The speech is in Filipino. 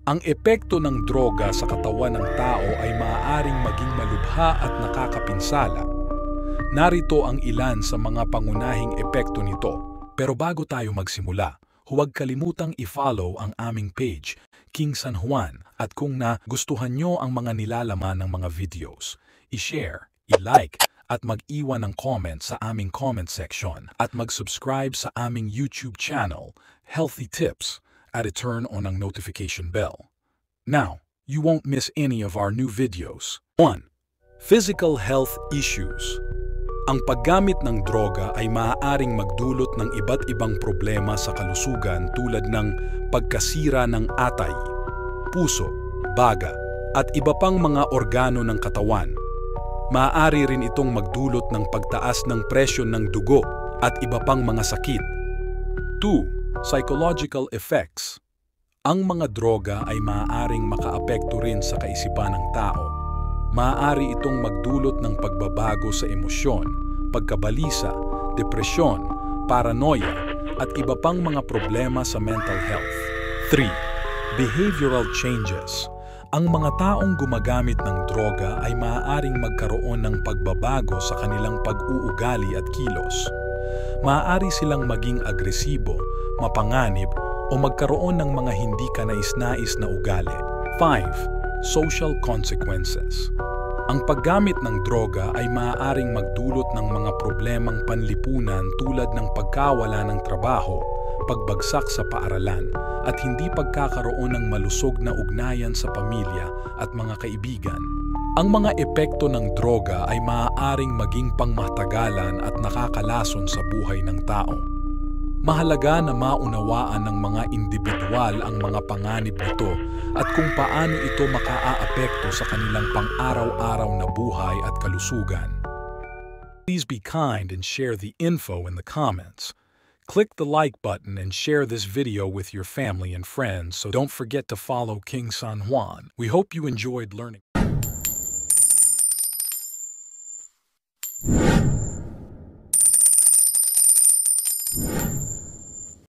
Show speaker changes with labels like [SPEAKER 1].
[SPEAKER 1] Ang epekto ng droga sa katawan ng tao ay maaaring maging malubha at nakakapinsala. Narito ang ilan sa mga pangunahing epekto nito. Pero bago tayo magsimula, huwag kalimutang i-follow ang aming page, King San Juan, at kung nagustuhan nyo ang mga nilalaman ng mga videos, i-share, i-like, at mag-iwan ng comment sa aming comment section at mag-subscribe sa aming YouTube channel, Healthy Tips, at i-turn on ang notification bell. Now, you won't miss any of our new videos. 1. Physical health issues. Ang paggamit ng droga ay maaaring magdulot ng iba't ibang problema sa kalusugan tulad ng pagkasira ng atay, puso, baga, at iba pang mga organo ng katawan. Maaari rin itong magdulot ng pagtaas ng presyon ng dugo at iba pang mga sakit. 2. Psychological effects. Ang mga droga ay maaaring makaapekto rin sa kaisipan ng tao. Maaari itong magdulot ng pagbabago sa emosyon, pagkabalisa, depresyon, paranoia, at iba pang mga problema sa mental health. 3. Behavioral changes. Ang mga taong gumagamit ng droga ay maaaring magkaroon ng pagbabago sa kanilang pag-uugali at kilos. Maaari silang maging agresibo, mapanganib, o magkaroon ng mga hindi kanais-nais na ugali. 5. Social consequences. Ang paggamit ng droga ay maaaring magdulot ng mga problemang panlipunan tulad ng pagkawala ng trabaho, pagbagsak sa paaralan, at hindi pagkakaroon ng malusog na ugnayan sa pamilya at mga kaibigan. Ang mga epekto ng droga ay maaaring maging pangmatagalan at nakakalason sa buhay ng tao. Mahalaga na maunawaan ng mga indibidwal ang mga panganib nito at kung paano ito makaaapekto sa kanilang pang-araw-araw na buhay at kalusugan. Please be kind and share the info in the comments. Click the like button and share this video with your family and friends, so don't forget to follow King San Juan. We hope you enjoyed learning.